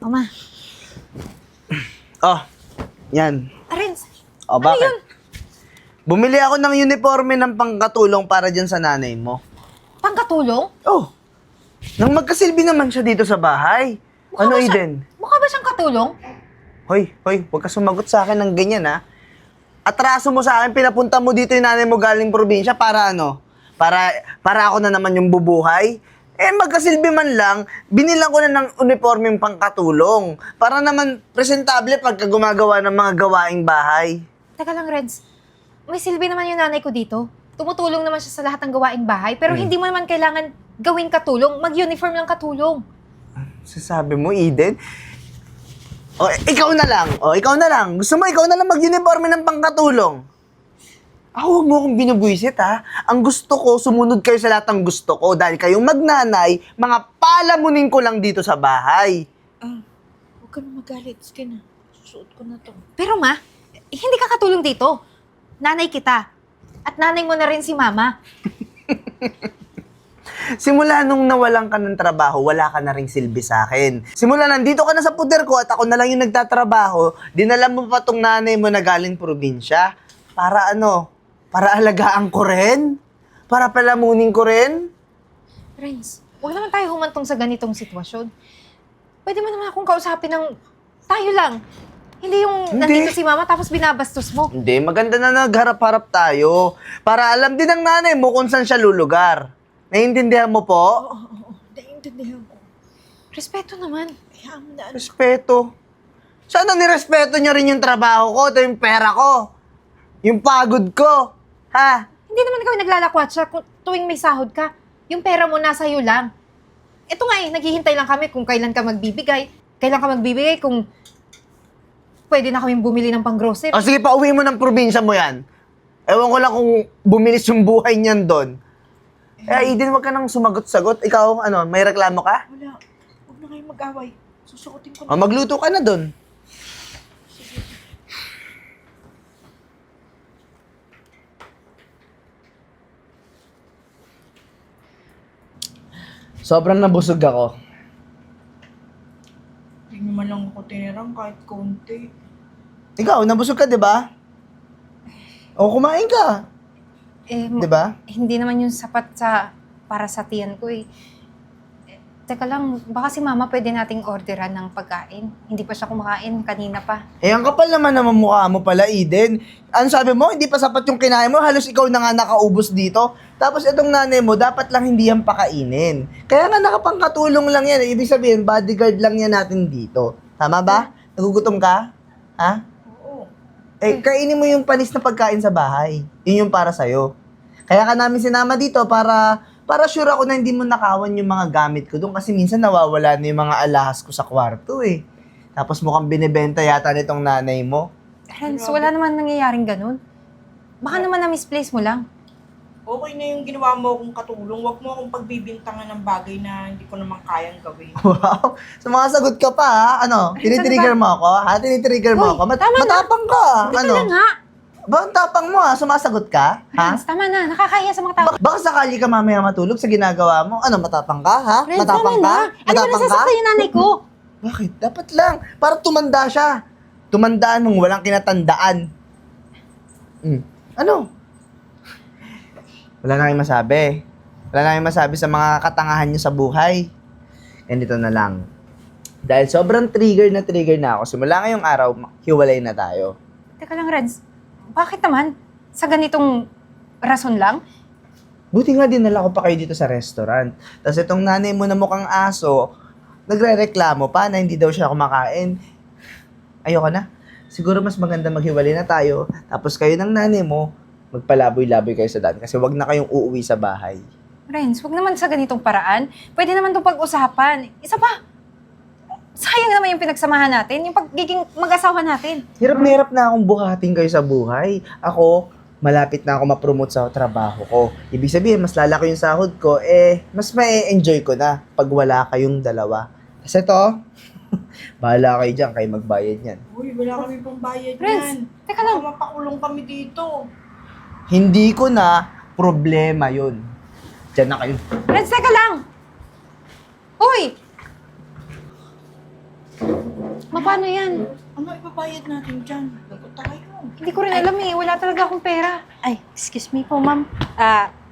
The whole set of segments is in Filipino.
O, ma. Oh, yan. Renz, O, bakit? yun? Bumili ako ng uniforme ng pangkatulong para dyan sa nanay mo. Pangkatulong? Oh, nang magkasilbi naman siya dito sa bahay. Mukha Ano, ba siya- Eden? Mukha ba siyang katulong? Hoy, huwag ka sumagot sa akin ng ganyan, ha? Atraso mo sa akin, pinapunta mo dito yung nanay mo galing probinsya para ano? Para ako na naman yung bubuhay? Eh, magkasilbi man lang, binilang ko na ng uniforme yung pangkatulong. Para naman presentable pagka gumagawa ng mga gawaing bahay. Teka lang, Renz. May silbi naman yung nanay ko dito. Tumutulong naman siya sa lahat ng gawaing bahay. Pero hindi mo naman kailangan gawing katulong. Mag-uniform lang katulong. Sasabi mo, Eden? O, ikaw na lang. O, ikaw na lang. Gusto mo, ikaw na lang mag-uniforme ng pangkatulong. Huwag mo akong binubuisit, ha? Ang gusto ko, sumunod kayo sa lahat ng gusto ko. Dahil kayong magnanay, mga palamunin ko lang dito sa bahay. Huwag ka na magalit. Sige na. Susuot ko na to. Pero ma, hindi ka katulong dito. Nanay kita. At nanay mo na rin si mama. Simula nung nawalan ka ng trabaho, wala ka na ring silbi sa akin. Simula nandito ka na sa puder ko at ako na lang yung nagtatrabaho, dinala mo pa tong nanay mo na galing probinsya. Para ano? Para alagaan ko rin? Para palamunin ko rin? Renz, huwag naman tayo humantong sa ganitong sitwasyon. Pwede mo naman akong kausapin ng tayo lang. Hindi yung Hindi. nandito si mama tapos binabastos mo. Hindi, maganda na nagharap-harap tayo. Para alam din ng nanay mo kung saan siya lulugar. Naiintindihan mo po? Oo. Naiintindihan ko. Respeto naman. Kaya mo na Respeto. Sana nirespeto niyo rin yung trabaho ko, ito yung pera ko. Yung pagod ko. Ha? Hindi naman kami naglalakwat siya kung tuwing may sahod ka. Yung pera mo nasa iyo lang. Ito nga naghihintay lang kami kung kailan ka magbibigay. Kailan ka magbibigay kung pwede na kaming bumili ng pang-grocery. O sige, pauwi mo ng probinsya mo yan. Ewan ko lang kung bumilis yung buhay niyan doon. Eh, Eden, wag ka nang sumagot-sagot. Ikaw, ano, may reklamo ka? Wala. Huwag na kayong mag-away. Susuotin ko O, na. magluto ka na doon. Sobrang nabusog ako. Hindi naman lang ako tinirang kahit konti. Ikaw, nabusog ka, di ba? O, kumain ka. Di ba? Hindi naman yung sapat para sa tiyan ko eh. Teka lang, baka si mama pwede nating orderan ng pagkain. Hindi pa siya kumakain, kanina pa. Eh, ang kapal naman ng mukha mo pala, Eden. Ano sabi mo? Hindi pa sapat yung kinain mo. Halos ikaw na nga nakaubos dito. Tapos itong nanay mo, dapat lang hindi yan pakainin. Kaya nga nakapangkatulong lang yan. Ibig sabihin, bodyguard lang yan natin dito. Tama ba? Nagugutom ka? Ha? Oo. Eh, kainin mo yung panis na pagkain sa bahay. Yun yung para sa'yo. Kaya ka namin sinama dito para sure ako na hindi mo nakawan yung mga gamit ko doon kasi minsan nawawala na yung mga alahas ko sa kwarto eh. Tapos mukhang binibenta yata nitong nanay mo. Renz, wala naman nangyayaring ganun. Baka naman na-misplace mo lang. Okay na yung ginawa mo akong katulong. Huwag mo akong pagbibintangan ng bagay na hindi ko naman kayang gawin. Wow! Sumasagot ka pa ha? Ano? Tinitrigger mo ako? Ha? Tinitrigger mo Hoy, ako? tama na. Matapang ka! Teka Ano? lang nga. Ba, ang tapang mo ha? Sumasagot ka? Ha? Renz, tama na. Nakakahiya sa mga tao. Baka sakali ka mamaya matulog sa ginagawa mo. Ano, matapang ka ha? Renz, Matapang tama ka? na. Ano ba Matapang ka? nasasaktan yung nanay ko? Bakit? Dapat lang. Para tumanda siya. Tumandaan mong walang kinatandaan. Ano? Wala na kayong masabi. Wala na kayong masabi sa mga katangahan nyo sa buhay. Ganito na lang. Dahil sobrang trigger na ako, simula ngayong araw, hiwalay na tayo. Teka lang, Renz. Bakit naman? Sa ganitong rason lang? Buti nga dinala ko pa kayo dito sa restaurant. Tapos itong nanay mo na mukhang aso, nagre-reklamo pa na hindi daw siya kumakain. Ayoko na. Siguro mas maganda maghiwalay na tayo. Tapos kayo ng nanay mo, magpalaboy-laboy kayo sa daan. Kasi wag na kayong uuwi sa bahay. Renz, wag naman sa ganitong paraan. Pwede naman itong pag-usapan. Isa pa, sayang naman yung pinagsamahan natin, yung pagiging mag-asawa natin. Hirap na hirap na akong buhatin kayo sa buhay. Ako, malapit na ako ma-promote sa trabaho ko. Ibig sabihin, mas lalaki yung sahod ko, mas ma-enjoy ko na pag wala kayong dalawa. Kasi to, bahala kayo dyan, kayo magbayad yan. Uy, wala kami pang bayad Renz, yan. teka lang. Baka mapakulong kami dito. Hindi ko na problema yun. Diyan na kayo. Renz, teka lang! Uy! Paano yan? Ano ibabayad natin dyan? Lagot tayo. Hindi ko rin alam eh. Wala talaga akong pera. Ay, excuse me po, ma'am.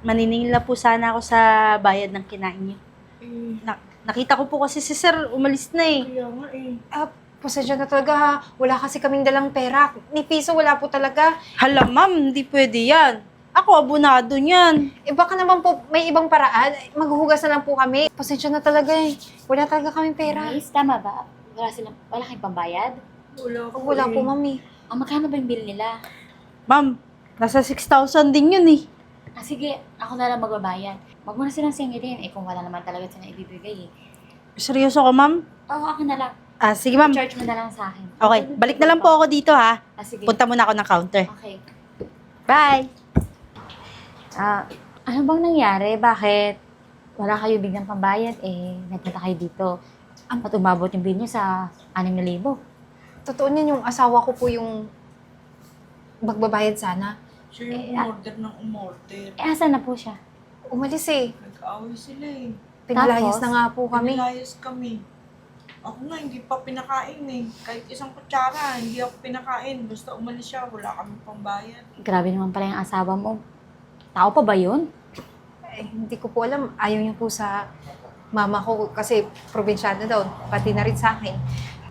Maniningil po sana ako sa bayad ng kinain niyo. Eh, Nakita ko po kasi si sir, umalis na eh. kaya nga eh. Pasensya na talaga ha. Wala kasi kaming dalang pera. Ni piso wala po talaga. Hala, ma'am, hindi pwede yan. Ako, abunado niyan. Baka naman po may ibang paraan. Maghuhugas na lang po kami. Pasensya na talaga eh. Wala talaga kaming pera. Miss, tama ba? Wala kayong pambayad? Wala po, mami. Magkano ba yung bill nila? Ma'am, nasa 6,000 din yun eh. Sige, ako na lang magbabayad. Wag mo na silang singilin kung wala naman talaga sila ibibigay Seryoso ka, ma'am? Oo, ako na lang. Sige, ma'am. Charge mo na lang sa akin. Okay, balik na lang po ako dito ha. Sige. Punta muna ako ng counter. Okay. Bye! Ano bang nangyari? Bakit wala kayo biglang pambayad? Nagpunta kayo dito. At umabot yung bill nyo sa 6,000. Totoo niyan yung asawa ko po yung magbabayad sana. Siya yung umorder ng umorder. Asan na po siya? Umalis eh. Nag-aaway sila eh. Pinalayas Tapos? na nga po kami. Pinilayas kami. Ako nga, hindi pa pinakain eh. Kahit isang kutsara, hindi ako pinakain. Basta umalis siya, wala kami pambayad. Grabe naman pala yung asawa mo. Tao pa ba yun? Hindi ko po alam. Ayaw niya po sa mama ko kasi probinsyano daw. Pati na rin sa akin.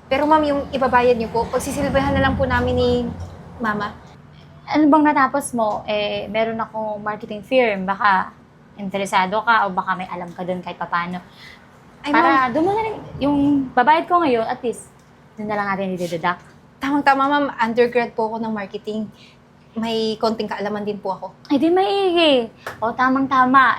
Pero ma'am, yung ibabayad niyo po, pagsisilbihan na lang po namin ni mama. Ano bang natapos mo? Meron akong marketing firm. Baka interesado ka o baka may alam ka doon kahit papano. Ay, ma'am, Para doon mo na rin, yung babayad ko ngayon, at least, doon na lang natin i-deduct. tamang-tama ma'am, undergrad po ako ng marketing. May konting kaalaman din po ako. Ay, di maigi. O, tamang-tama.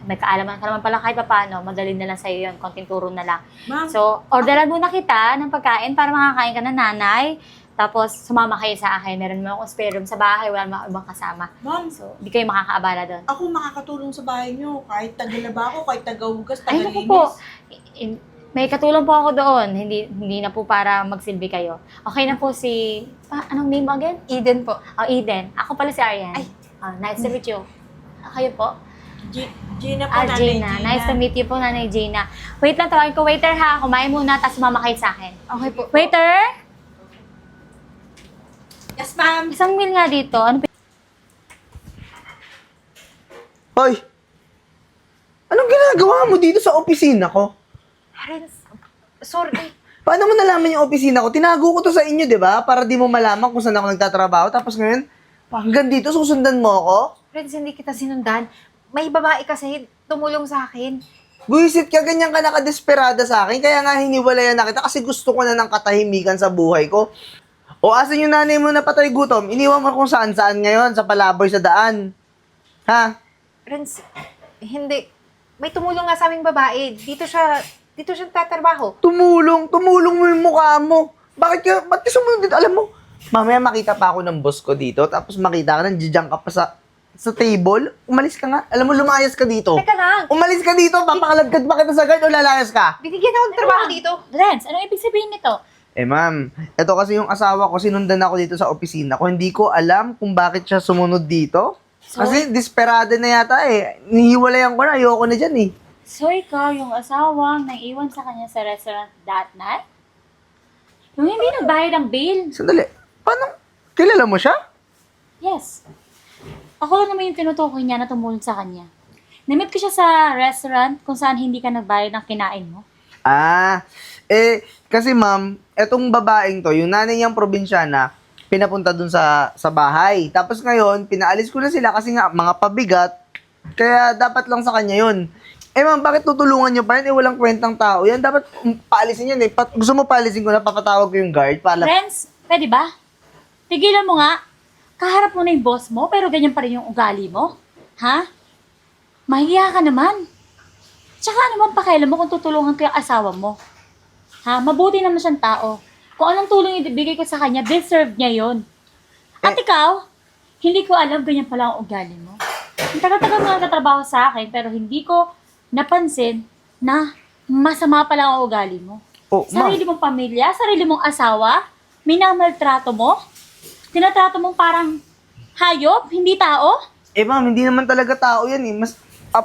May kaalaman ka naman pala kahit papano. Madali na lang sa'yo yun. Konting turo na lang. Ma'am, So, orderan muna kita ng pagkain para makakain ka ng nanay. Tapos, sumama kayo sa akin. Meron mo akong spare room sa bahay. Wala namang ibang kasama. ma'am, So, di kayo makakaabala doon. ako makakatulong sa bahay niyo. Kahit tagalaba ako, kahit tagahugas, Ay, naku tagalinis. po. May katulong po ako doon. Hindi na po para magsilbi kayo. Okay na po si... anong name mo again? Eden po. Eden. Ako pala si Ariane. Ay. Nice to meet you. Kayo po? Gina po, Nanay Gina. Gina. Nice to meet you po, Nanay Gina. Wait lang, tawagin ko. Waiter ha. Kumain muna, tapos sumama kayo sa akin. Okay po. Waiter! Yes, ma'am. Isang meal nga dito. Ano Hoy! Anong ginagawa mo dito sa opisina ko? Renz, sorry. Paano mo nalaman yung opisina ko? Tinago ko to sa inyo, di ba? Para di mo malaman kung saan ako nagtatrabaho. Tapos ngayon, hanggang dito, susundan mo ako? Renz, hindi kita sinundan. May babae kasi tumulong sa akin. Buisit ka, ganyan ka nakadesperada sa akin. Kaya nga hiniwalayan na kita kasi gusto ko na ng katahimikan sa buhay ko. O asan yung nanay mo na patay gutom? Iniwan mo kung saan-saan ngayon, sa palaboy sa daan. Ha? Renz, hindi. May tumulong nga sa aming babae. Dito siya tatrabaho. Tumulong mo yung mukha mo. Ba't ka sumunod dito? Alam mo, mamaya makita pa ako ng boss ko dito, tapos makita ka nandiyan ka pa sa table. Umalis ka nga. Alam mo, lumayas ka dito. Teka lang. Umalis ka dito, papakalagkad pa kita sa guard o lalayas ka? Binigyan ako ng trabaho dito. Renz, ano ibig sabihin nito? Ma'am, ito kasi yung asawa ko, sinundan ako dito sa opisina ko. Hindi ko alam kung bakit siya sumunod dito. Kasi desperada na yata eh. Nihiwalayan ko na, ayoko na dyan eh. So, ikaw yung asawang naiwan sa kanya sa restaurant that night? Yung hindi nagbayad ng bill? Sandali, paano? Kilala mo siya? Yes. Ako lang naman yung tinutukoy niya na tumulong sa kanya. Namit ko siya sa restaurant kung saan hindi ka nagbayad ng kinain mo. Kasi ma'am, etong babaeng to, yung nanay niyang probinsyana, pinapunta dun sa bahay. Tapos ngayon, pinaalis ko na sila kasi nga, mga pabigat, kaya dapat lang sa kanya yun. Ma'am, bakit tutulungan niyo pa yan? Walang kwentang tao yan. Dapat paalisin yan eh. Gusto mo paalisin ko na, papatawag ko yung guard para... Friends, pwede ba? Tigilan mo nga. Kaharap mo na yung boss mo, pero ganyan pa rin yung ugali mo. Ha? Mahiya ka naman. Tsaka ano bang pakialam mo kung tutulungan ko yung asawa mo? Ha? Mabuti naman siyang tao. Kung anong tulong ibigay ko sa kanya, deserve niya yon. At ikaw, hindi ko alam ganyan pala ang ugali mo. Ang tagal-tagal mo nagtatrabaho sa akin, pero hindi ko napansin na masama pala ang ugali mo. Oh, ma'am. Sarili mong pamilya, sarili mong asawa, minamaltrato mo, tinatrato mong parang hayop, hindi tao. Ma'am, hindi naman talaga tao yan eh. Mas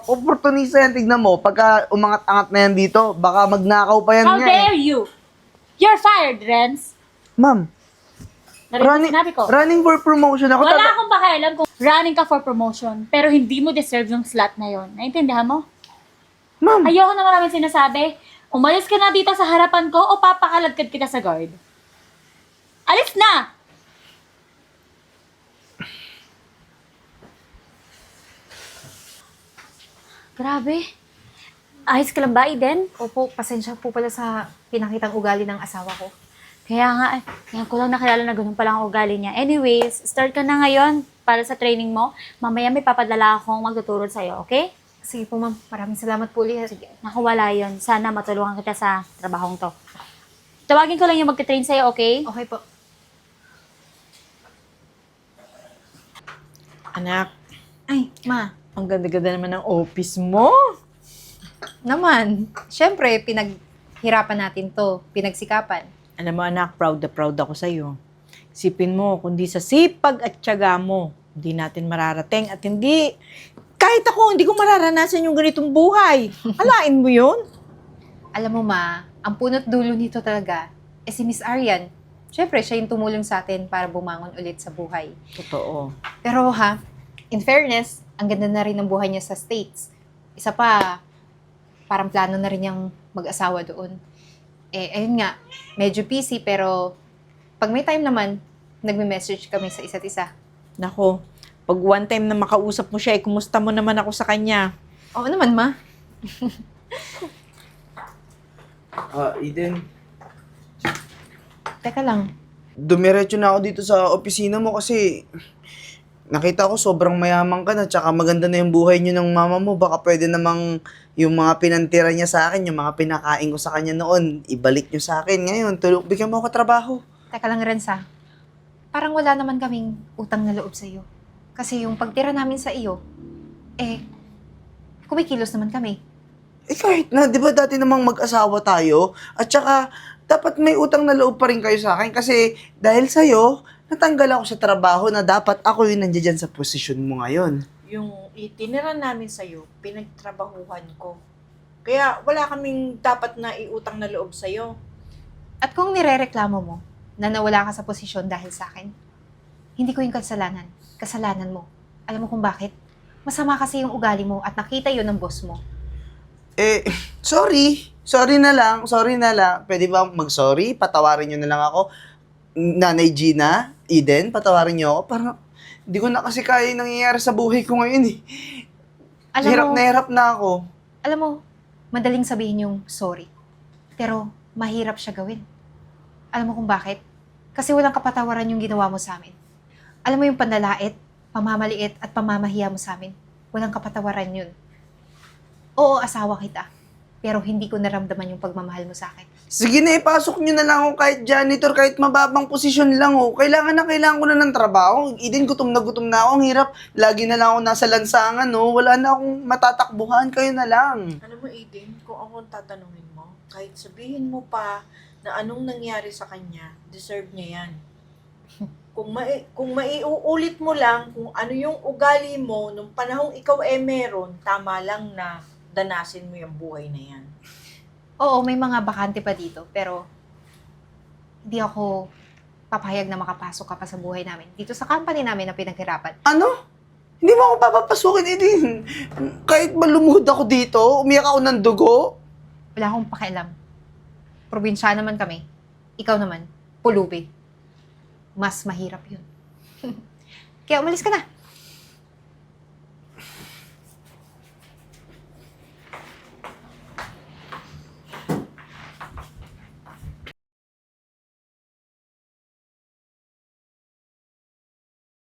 opportunista yan, tignan mo. Pagka umangat-angat na yan dito, baka magnakaw pa yan How niya eh. dare you? You're fired, Renz. Ma'am, Narinig mo sinabi ko. running for promotion ako. Wala akong pakialam kung running ka for promotion, pero hindi mo deserve yung slot na yon. Naintindihan mo? Ma'am, Ayoko na maraming sinasabi. Umalis ka na dito sa harapan ko o papakalagkad kita sa guard. Alis na! Grabe. Ayos ka lang ba, Eden? Opo, pasensya po pala sa pinakitang ugali ng asawa ko. Kaya nga, ngayon ko lang nakilala na ganun pala ang ugali niya. Anyways, start ka na ngayon para sa training mo. Mamaya may papadala akong magtuturo sa'yo, okay? Sige po, ma'am. Maraming salamat po ulit. Sige. Naku, wala yun. Sana matulungan kita sa trabahong to. Tawagin ko lang yung magte-train sa'yo, okay? Okay po. Anak, Ay, ma. ang ganda-ganda naman ng office mo. Naman. Siyempre, pinaghirapan natin to. Pinagsikapan. Alam mo anak, proud na proud ako sa'yo. Isipin mo, kundi sa sipag at tiyaga mo, hindi natin mararating at hindi, kahit ako, hindi ko mararanasan yung ganitong buhay. Alain mo yun? Alam mo, ma, ang punot dulo nito talaga si Miss Arian. Siyempre, siya yung tumulong sa atin para bumangon ulit sa buhay. Totoo. Pero ha, in fairness, ang ganda na rin ng buhay niya sa States. Isa pa, parang plano na rin niyang mag-asawa doon. Eh, ayun nga, medyo busy pero pag may time naman, nagme-message kami sa isa't isa. Nako, pag one time na makausap mo siya, kumusta mo naman ako sa kanya? Oo naman, ma. Eden, Teka lang. dumiretso na ako dito sa opisina mo kasi nakita ko sobrang mayaman ka na tsaka maganda na yung buhay niyo ng mama mo. Baka pwede namang yung mga pinantira niya sa akin, yung mga pinakain ko sa kanya noon, ibalik niyo sa akin ngayon. Bigyan mo ako trabaho. Teka lang, Renza. Parang wala naman kaming utang na loob sa iyo. Kasi yung pagtira namin sa iyo, kumikilos naman kami. Eh kahit na, di ba dati namang mag-asawa tayo? At saka, dapat may utang na loob pa rin kayo sa akin kasi dahil sa'yo, natanggal ako sa trabaho na dapat ako yung nandiyan sa posisyon mo ngayon. Yung itinira namin sa'yo, pinagtrabahuhan ko. Kaya wala kaming dapat na iutang na loob sa'yo. At kung nirereklamo mo na nawala ka sa posisyon dahil sa akin, hindi ko yung kasalanan. Kasalanan mo. Alam mo kung bakit? Masama kasi yung ugali mo at nakita yun ng boss mo. Sorry. Sorry na lang. Pwede ba mag-sorry? Patawarin nyo na lang ako. Nanay Gina, Eden, patawarin nyo ako. Parang, hindi ko na kasi kaya yung nangyayari sa buhay ko ngayon eh. Alam Hirap na ako. Alam mo, madaling sabihin yung sorry. Pero mahirap siya gawin. Alam mo kung bakit? Kasi walang kapatawaran yung ginawa mo sa amin. Alam mo yung panlalait, pamamaliit at pamamahiya mo sa amin. Walang kapatawaran yun. Oo, asawa kita. Pero hindi ko naramdaman yung pagmamahal mo sa akin. Sige na, ipasok nyo na lang ako kahit janitor, kahit mababang posisyon lang oh. Kailangan ko na ng trabaho. Eden, gutom na ako. Ang hirap. Lagi na lang ako nasa lansangan, no? Wala na akong matatakbuhan. Kayo na lang. Alam mo, Aiden, kung ako ang tatanungin mo, kahit sabihin mo pa na anong nangyari sa kanya, deserve niya yan. Kung maiuulit mo lang kung ano yung ugali mo nung panahong ikaw meron, tama lang na danasin mo yung buhay na yan. Oo, may mga bakante pa dito. Pero hindi ako papayag na makapasok ka pa sa buhay namin. Dito sa company namin na pinaghirapan. Ano? Hindi mo ako papapasukin, Eden. Kahit malumuhod ako dito, umiyak ako ng dugo. Wala akong pakialam. Probinsya naman kami. Ikaw naman, pulubi. Mas mahirap yun. Kaya umalis ka na.